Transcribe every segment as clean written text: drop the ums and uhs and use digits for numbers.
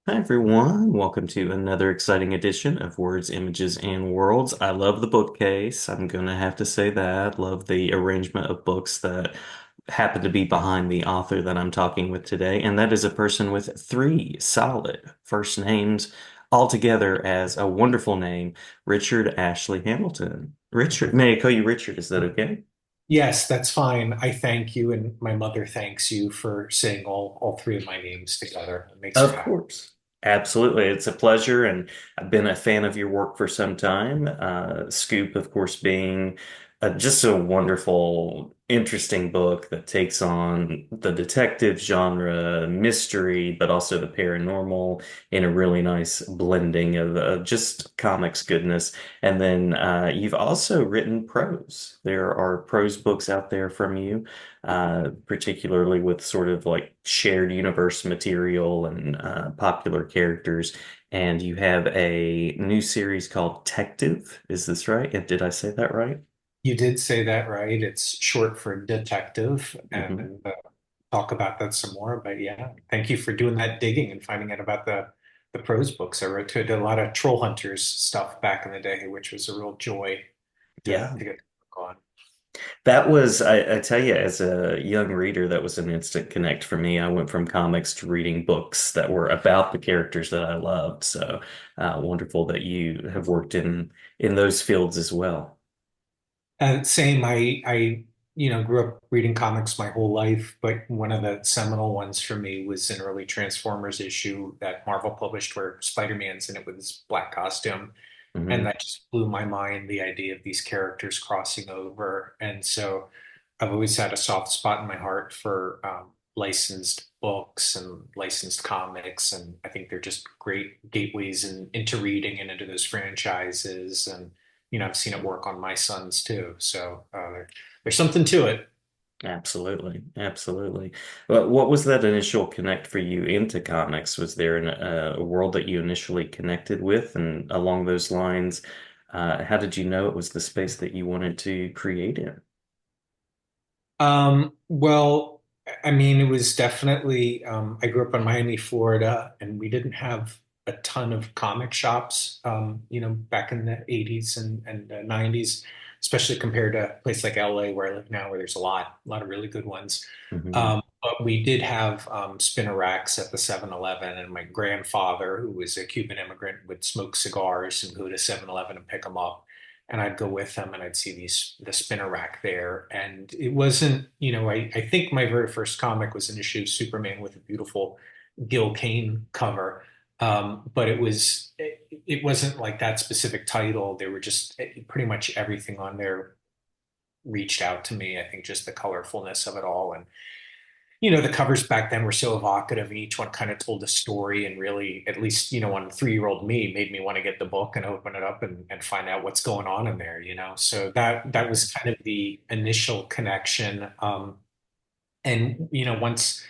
Hi everyone, welcome to another exciting edition of Words, Images, and Worlds. I love the bookcase. I'm gonna have to say that. Love the arrangement of books that happen to be behind the author that I'm talking with today, and that is a person with three solid first names altogether as a wonderful name, Richard Ashley Hamilton. Richard, may I call you Richard? Is that okay? Yes, that's fine. I thank you, and my mother thanks you for saying all three of my names together. It makes her Of happy. course. Absolutely. It's a pleasure. And I've been a fan of your work for some time. Scoop, of course, being just a wonderful, interesting book that takes on the detective genre, mystery, but also the paranormal in a really nice blending of just comics goodness. And then you've also written prose. There are prose books out there from you, particularly with sort of like shared universe material and popular characters. And you have a new series called Tectiv. Is this right? And did I say that right? You did say that right. It's short for detective, Hmm. and talk about that some more. But yeah, thank you for doing that digging and finding out about the prose books. I wrote to did a lot of Troll Hunters stuff back in the day, which was a real joy Yeah. to get to work on. That was, I tell you, as a young reader, that was an instant connect for me. I went from comics to reading books that were about the characters that I loved. So wonderful that you have worked in those fields as well. Same. I grew up reading comics my whole life, but one of the seminal ones for me was an early Transformers issue that Marvel published where Spider-Man's in it with his black costume. And Hmm. that just blew my mind, the idea of these characters crossing over. And so I've always had a soft spot in my heart for licensed books and licensed comics. And I think they're just great gateways into reading and into those franchises. And, I've seen it work on my sons too. So there's something to it. Absolutely, absolutely. But what was that initial connect for you into comics? Was there a world that you initially connected with, and along those lines, how did you know it was the space that you wanted to create in? Well, I mean, it was definitely, I grew up in Miami, Florida, and we didn't have a ton of comic shops, back in the 80s and 90s, especially compared to a place like LA where I live now, where there's a lot of really good ones. Hmm. But we did have spinner racks at the 7-Eleven, and my grandfather, who was a Cuban immigrant, would smoke cigars and go to 7-Eleven and pick them up, and I'd go with them and I'd see the spinner rack there. And it wasn't, I think my very first comic was an issue of Superman with a beautiful Gil Kane cover. But it wasn't like that specific title. There were just pretty much everything on there reached out to me. I think just the colorfulness of it all. And the covers back then were so evocative, and each one kind of told a story, and really, at least, on 3-year-old me, made me want to get the book and open it up and find out what's going on in there. So that was kind of the initial connection. And once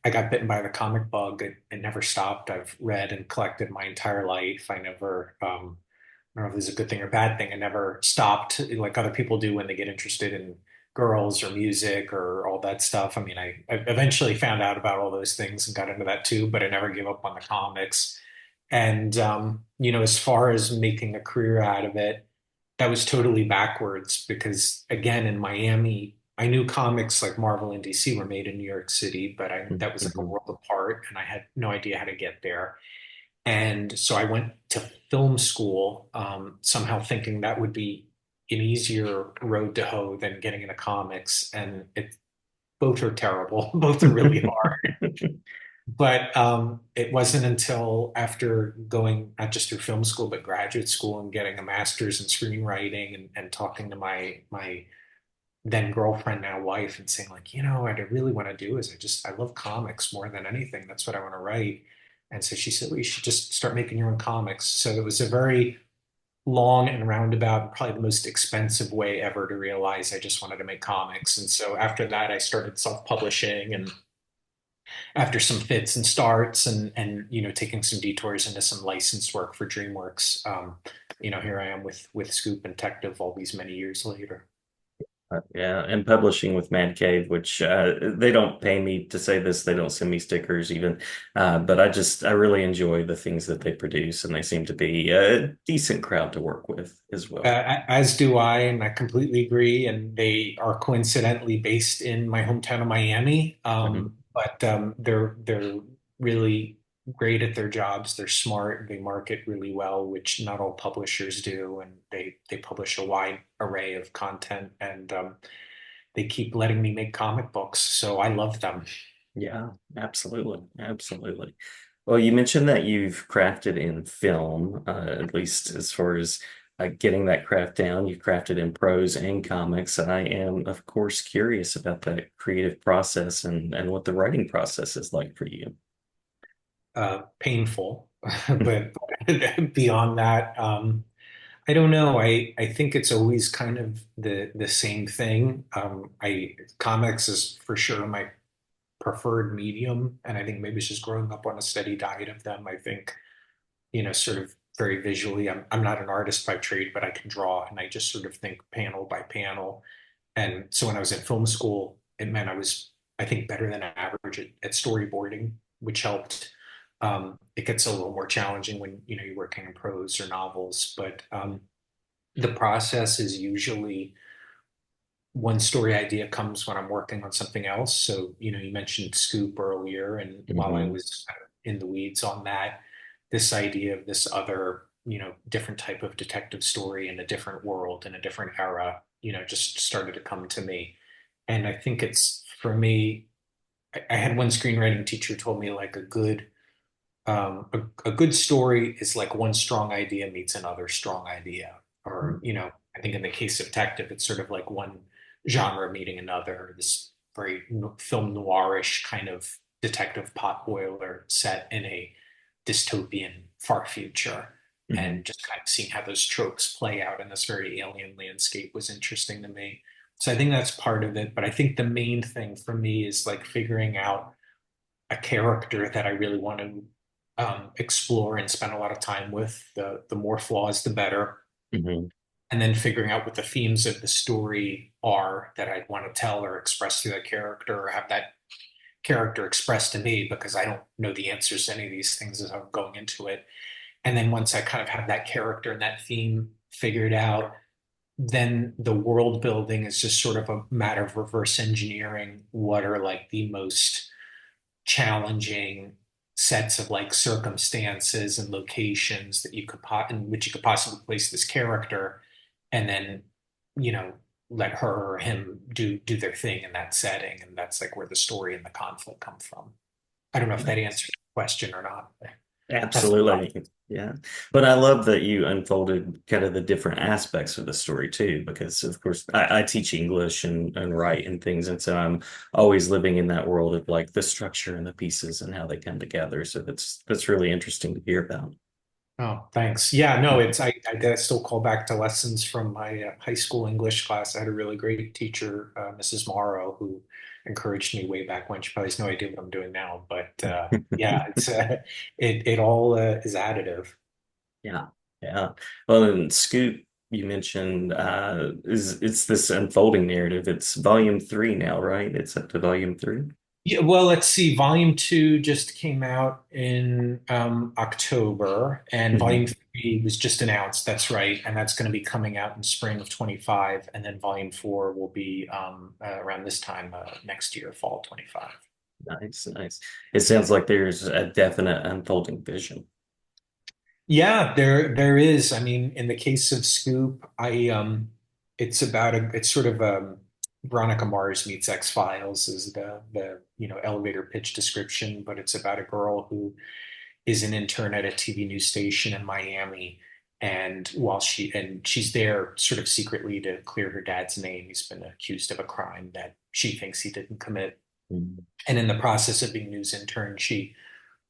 I got bitten by the comic bug, it never stopped. I've read and collected my entire life. I never, I don't know if this is a good thing or bad thing. I never stopped like other people do when they get interested in girls or music or all that stuff. I mean, I eventually found out about all those things and got into that too, but I never gave up on the comics. And, as far as making a career out of it, that was totally backwards because, again, in Miami, I knew comics like Marvel and DC were made in New York City, but that was like a Hmm. world apart, and I had no idea how to get there. And so I went to film school, somehow thinking that would be an easier road to hoe than getting into comics. And both are terrible. Both are really hard. But it wasn't until after going not just through film school, but graduate school and getting a master's in screenwriting and talking to my then girlfriend, now wife, and saying like, what I really want to do is I love comics more than anything. That's what I want to write. And so she said, well, you should just start making your own comics. So it was a very long and roundabout, and probably the most expensive way ever to realize I just wanted to make comics. And so after that, I started self-publishing, and after some fits and starts and taking some detours into some licensed work for DreamWorks, here I am with Scoop and Tectiv all these many years later. Yeah, and publishing with Man Cave, which they don't pay me to say this, they don't send me stickers even, but I really enjoy the things that they produce, and they seem to be a decent crowd to work with as well. As do I, and I completely agree. And they are coincidentally based in my hometown of Miami. Mhm. But they're really great at their jobs. They're smart. They market really well, which not all publishers do. And they publish a wide array of content, and they keep letting me make comic books. So I love them. Yeah, absolutely, absolutely. Well, you mentioned that you've crafted in film, at least as far as getting that craft down. You've crafted in prose and comics. I am, of course, curious about that creative process and what the writing process is like for you. Painful, but beyond that, I don't know. I think it's always kind of the same thing. I Comics is for sure my preferred medium, and I think maybe it's just growing up on a steady diet of them. I think, sort of very visually. I'm not an artist by trade, but I can draw, and I just sort of think panel by panel. And so when I was in film school, it meant I was, I think, better than average at storyboarding, which helped. It gets a little more challenging when you're working in prose or novels, but the process is usually one story idea comes when I'm working on something else. So, you mentioned Scoop earlier, and while I Hmm. was in the weeds on that, this idea of this other, different type of detective story in a different world in a different era, just started to come to me. And I think it's for me, I had one screenwriting teacher told me like a good story is like one strong idea meets another strong idea. Or, I think in the case of Tectiv, it's sort of like one genre meeting another, this very film noirish kind of detective potboiler set in a dystopian far future. Hmm. And just kind of seeing how those tropes play out in this very alien landscape was interesting to me. So I think that's part of it. But I think the main thing for me is like figuring out a character that I really want to explore and spend a lot of time with. The more flaws, the better. Hmm. And then figuring out what the themes of the story are that I'd want to tell or express through that character, or have that character expressed to me, because I don't know the answers to any of these things as I'm going into it. And then once I kind of have that character and that theme figured out, then the world building is just sort of a matter of reverse engineering what are like the most challenging sets of like circumstances and locations that you could in which you could possibly place this character, and then you know let her or him do their thing in that setting, and that's like where the story and the conflict come from. I don't know if that answers the question or not. That's the problem. Absolutely. Yeah. But I love that you unfolded kind of the different aspects of the story too, because of course I teach English and write and things. And so I'm always living in that world of like the structure and the pieces and how they come together. So that's really interesting to hear about. Oh, thanks. Yeah, no, I gotta still call back to lessons from my high school English class. I had a really great teacher, Mrs. Morrow, who encouraged me way back when. She probably has no idea what I'm doing now, but yeah, it all is additive. Yeah. Yeah. Well, in Scoop, you mentioned is it's this unfolding narrative. It's volume three now, right? It's up to volume three. Yeah, well, let's see. Volume two just came out in October, and volume Mhm. three was just announced. That's right, and that's going to be coming out in spring of 25, and then volume four will be around this time next year, fall 25. Nice, nice. It sounds like there's a definite unfolding vision. Yeah, there is. I mean, in the case of Scoop, it's sort of Veronica Mars meets X-Files is the elevator pitch description, but it's about a girl who is an intern at a TV news station in Miami. And she's there sort of secretly to clear her dad's name. He's been accused of a crime that she thinks he didn't commit. Mhm. And in the process of being news intern, she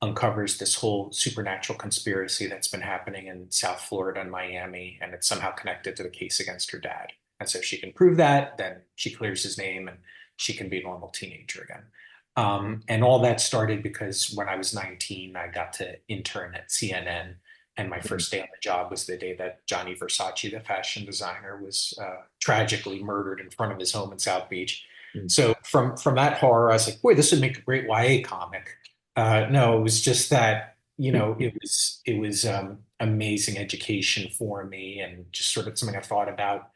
uncovers this whole supernatural conspiracy that's been happening in South Florida and Miami, and it's somehow connected to the case against her dad. And so if she can prove that, then she clears his name and she can be a normal teenager again. And all that started because when I was 19, I got to intern at CNN, And my Mhm. first day on the job was the day that Gianni Versace, the fashion designer, was tragically murdered in front of his home in South Beach. Mhm. So from that horror, I was like, boy, this would make a great YA comic. No, it was just that, it was amazing education for me, and just sort of something I thought about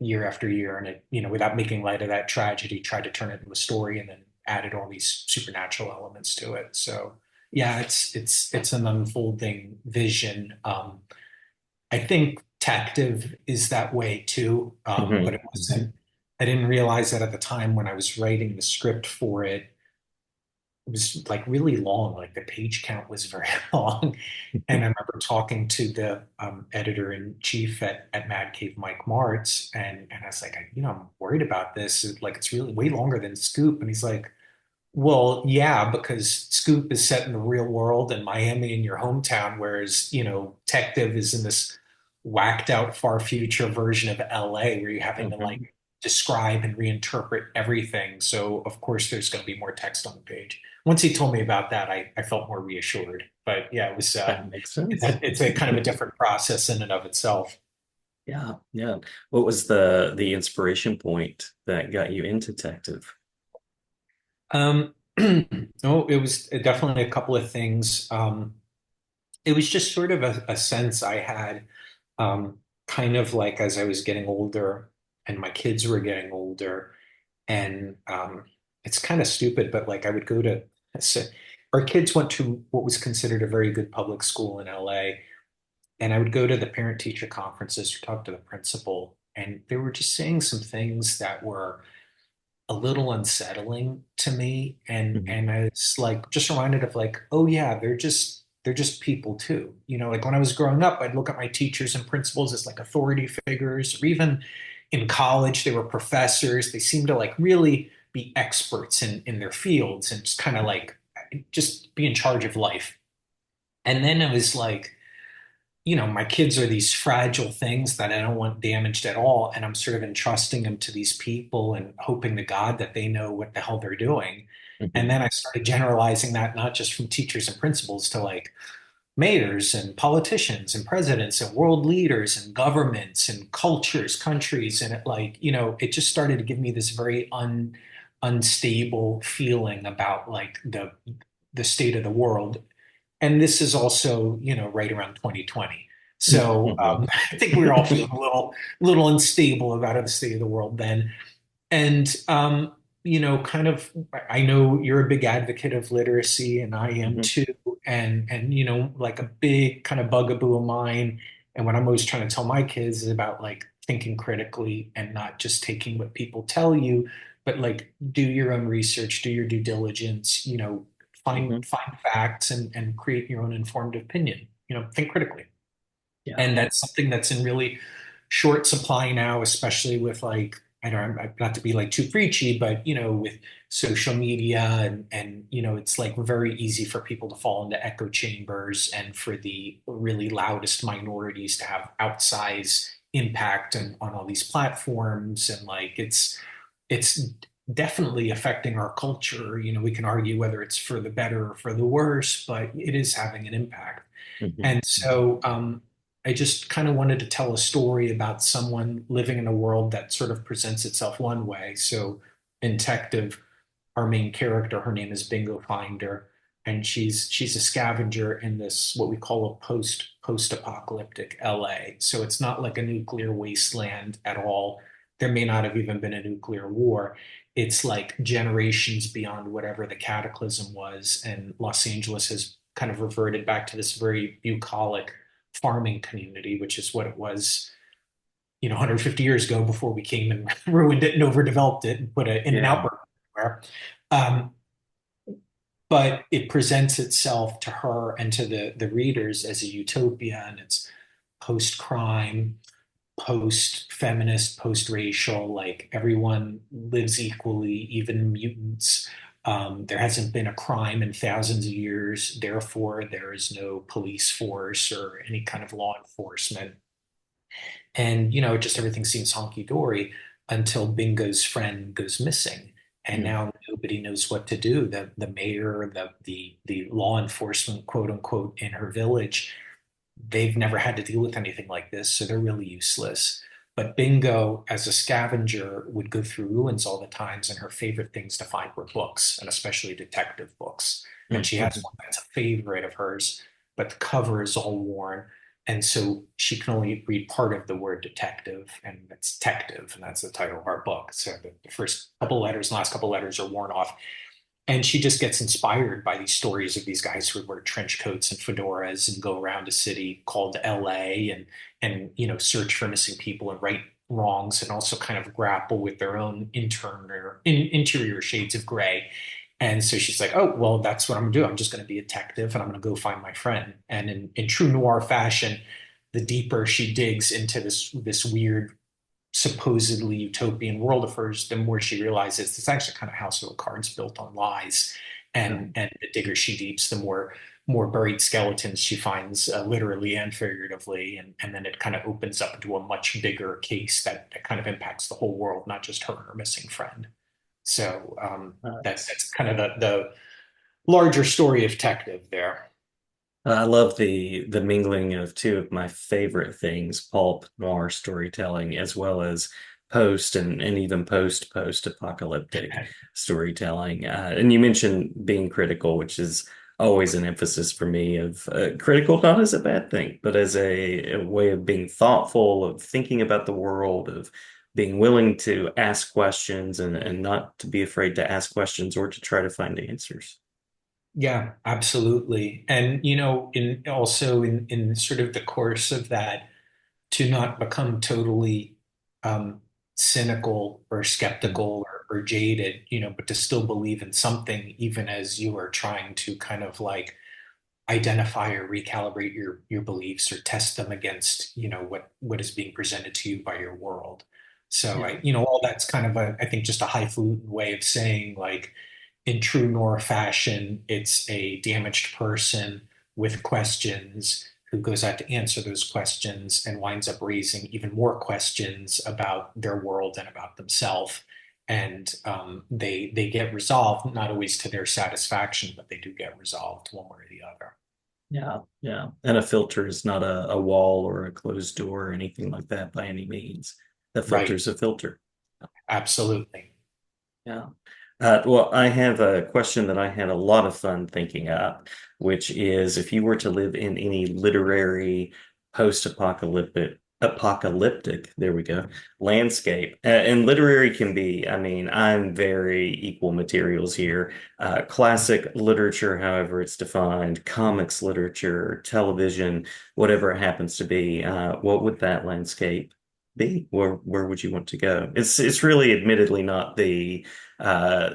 year after year. And it, without making light of that tragedy, tried to turn it into a story, and then added all these supernatural elements to it. So yeah, it's an unfolding vision. I think Tectiv is that way too, but Mhm. it wasn't. I didn't realize that at the time when I was writing the script for it. It was like really long. Like the page count was very long. And I remember talking to the editor in chief at Mad Cave, Mike Martz, and I was like, I'm worried about this. Like, it's really way longer than Scoop. And he's like, well, yeah, because Scoop is set in the real world in Miami, in your hometown, whereas, Tective is in this whacked out far future version of LA where you're having to like Mhm. describe and reinterpret everything. So of course there's going to be more text on the page. Once he told me about that, I felt more reassured. But yeah, it was That makes it's sense. a kind of a different process in and of itself. Yeah, yeah. What was the inspiration point that got you into detective? No, it was definitely a couple of things. It was just sort of a sense I had, um, kind of like as I was getting older and my kids were getting older. And it's kind of stupid, but like I would go to, so our kids went to what was considered a very good public school in LA. And I would go to the parent teacher conferences or talk to the principal. And they were just saying some things that were a little unsettling to me, Mhm. and I was like just reminded of like, oh yeah, they're just people too. Like when I was growing up, I'd look at my teachers and principals as like authority figures, or even in college, they were professors. They seemed to like really be experts in their fields and just kind of like just be in charge of life. And then it was like, my kids are these fragile things that I don't want damaged at all. And I'm sort of entrusting them to these people and hoping to God that they know what the hell they're doing. And Mhm. then I started generalizing that not just from teachers and principals to like mayors and politicians and presidents and world leaders and governments and cultures, countries. And it like, it just started to give me this very unstable feeling about like the state of the world. And this is also, right around 2020. So Mhm. I think we were all feeling a little unstable about the state of the world then. And kind of, I know you're a big advocate of literacy, and I am Mhm. too. And like a big kind of bugaboo of mine, and what I'm always trying to tell my kids is about like thinking critically and not just taking what people tell you, but like do your own research, do your due diligence, find Mhm. find facts and create your own informed opinion. Think critically. Yeah. And that's something that's in really short supply now, especially with like, I don't know, not to be like too preachy, but with social media and it's like very easy for people to fall into echo chambers and for the really loudest minorities to have outsized impact on all these platforms. And like it's definitely affecting our culture. We can argue whether it's for the better or for the worse, but it is having an impact. Mhm. And so I just kind of wanted to tell a story about someone living in a world that sort of presents itself one way. So in Tective, our main character, her name is Bingo Finder, and she's a scavenger in this what we call a post-apocalyptic LA. So it's not like a nuclear wasteland at all. There may not have even been a nuclear war. It's like generations beyond whatever the cataclysm was, and Los Angeles has kind of reverted back to this very bucolic farming community, which is what it was 150 years ago before we came and ruined it and overdeveloped it and put an in and out Yeah. burger everywhere. Um, but it presents itself to her and to the readers as a utopia, and it's post crime, post feminist, post racial, like everyone lives equally, even mutants. There hasn't been a crime in thousands of years, therefore, there is no police force or any kind of law enforcement. And, just everything seems honky dory until Bingo's friend goes missing. And Mhm. now nobody knows what to do. The mayor, the law enforcement, quote unquote, in her village, they've never had to deal with anything like this, so they're really useless. But Bingo, as a scavenger, would go through ruins all the times, and her favorite things to find were books, and especially detective books. And she has Mhm. one that's a favorite of hers, but the cover is all worn. And so she can only read part of the word detective, and it's Tectiv, and that's the title of our book. So the first couple letters and last couple letters are worn off, and she just gets inspired by these stories of these guys who wear trench coats and fedoras and go around a city called LA, and search for missing people and right wrongs, and also kind of grapple with their own interior shades of gray. And so she's like, oh, well, that's what I'm gonna do. I'm just gonna be a detective and I'm gonna go find my friend. And in true noir fashion, the deeper she digs into this weird supposedly utopian world of hers, the more she realizes it's actually kind of house of cards built on lies. Yeah. And the digger she deeps, the more buried skeletons she finds, literally and figuratively. And then it kind of opens up into a much bigger case that kind of impacts the whole world, not just her and her missing friend. So Nice. that's kind of the larger story of Tectiv there. I love the mingling of two of my favorite things, pulp noir storytelling, as well as and even post apocalyptic storytelling. And you mentioned being critical, which is always an emphasis for me of critical not as a bad thing, but as a way of being thoughtful, of thinking about the world, of being willing to ask questions and not to be afraid to ask questions or to try to find answers. Yeah, absolutely. And in also in sort of the course of that, to not become totally um, cynical or skeptical or jaded, but to still believe in something, even as you are trying to kind of like identify or recalibrate your beliefs or test them against, what is being presented to you by your world. So Yeah. all that's kind of I think just a highfalutin way of saying like in true Nora fashion, it's a damaged person with questions who goes out to answer those questions and winds up raising even more questions about their world and about themselves. And they get resolved, not always to their satisfaction, but they do get resolved one way or the other. Yeah, yeah. And a filter is not a wall or a closed door or anything like that by any means. A filter Right. is a filter. Absolutely. Yeah. Well, I have a question that I had a lot of fun thinking up, which is if you were to live in any literary apocalyptic, there we go, landscape. And literary can be, I mean, I'm very equal materials here. Classic literature, however it's defined, comics literature, television, whatever it happens to be. What would that landscape be? Where would you want to go? It's really admittedly uh,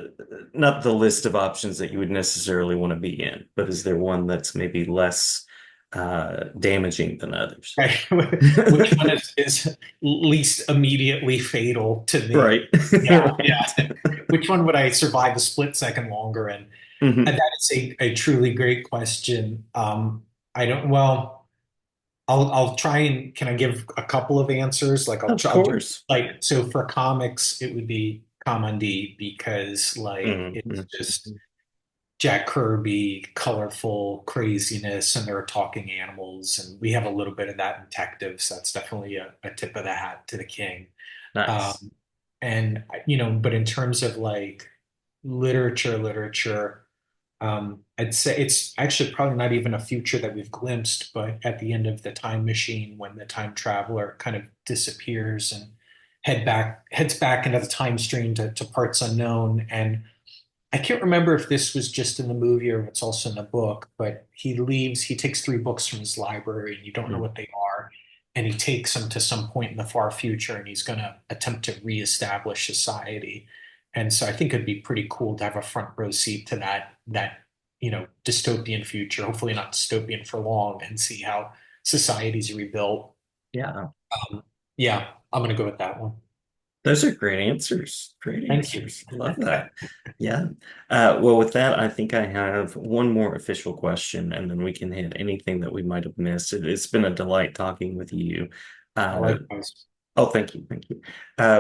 not the list of options that you would necessarily want to be in, but is there one that's maybe less damaging than others? Right. Which one is least immediately fatal to me? Right. Yeah, Right. yeah. Which one would I survive a split second longer in? And Hmm. that is a truly great question. I don't, well, I'll try and can I give a couple of answers? Like Of I'll do course. like so for comics, it would be Kamandi because like it's just Hmm. Jack Kirby, colorful craziness, and there are talking animals, and we have a little bit of that in Tectiv, so that's definitely a tip of the hat to the king. Nice. Um, and but in terms of like literature, I'd say it's actually probably not even a future that we've glimpsed, but at the end of the time machine, when the time traveler kind of disappears and heads back into the time stream to parts unknown. And I can't remember if this was just in the movie or if it's also in the book, but he takes three books from his library and you don't know Mhm. what they are. And he takes them to some point in the far future and he's going to attempt to reestablish society. And so I think it'd be pretty cool to have a front row seat to that dystopian future, hopefully not dystopian for long, and see how society's rebuilt. Yeah. Yeah, I'm going to go with that one. Those are great answers. Great Thank you. answers. Love that. Yeah. Well, with that, I think I have one more official question, and then we can hit anything that we might have missed. It's been a delight talking with you. Uh, Likewise. oh, thank you. Thank you.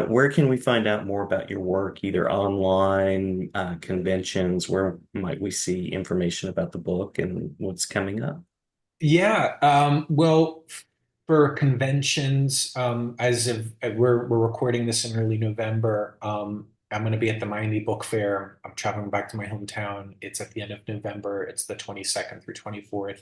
Where can we find out more about your work, either online, conventions? Where might we see information about the book and what's coming up? Yeah, well, for conventions, as of we're recording this in early November, I'm going to be at the Miami Book Fair. I'm traveling back to my hometown. It's at the end of November. It's the 22nd through 24th.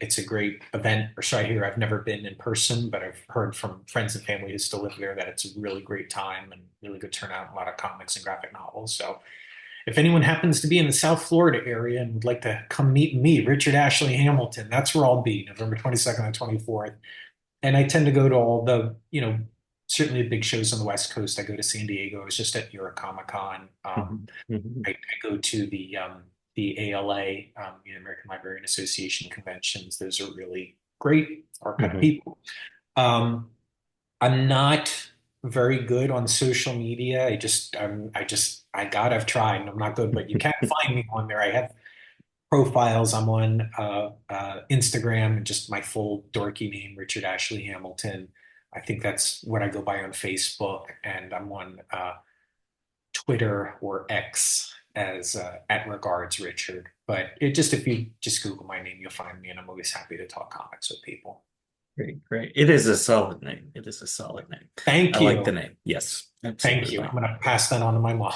It's a great event, or sorry, here I've never been in person, but I've heard from friends and family who still live there that it's a really great time and really good turnout, a lot of comics and graphic novels. So if anyone happens to be in the South Florida area and would like to come meet me, Richard Ashley Hamilton, that's where I'll be, November 22nd and 24th. And I tend to go to all the, certainly the big shows on the West Coast. I go to San Diego. I was just at New York Comic Con. Mhm, mhm, I go to the ALA, the American Librarian Association conventions. Those are really great, our kind of mhm. people. Um, I'm not very good on social media. I've tried and I'm not good, but you can't find me on there. I have profiles. I'm on Instagram and just my full dorky name, Richard Ashley Hamilton. I think that's what I go by on Facebook, and I'm on Twitter or X as at regards Richard. But if you just Google my name, you'll find me, and I'm always happy to talk comics with people. Great, great. It is a solid name. It is a solid name. I Thank like the you. name. Yes, Thank you. I'm absolutely. going to pass that on to my mom.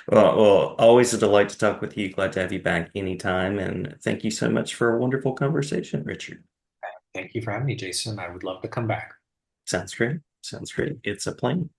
Well, always a delight to talk with you. Glad to have you back anytime. And thank you so much for a wonderful conversation, Richard. Thank you for having me, Jason. I would love to come back. Sounds great. Sounds great. It's a plan.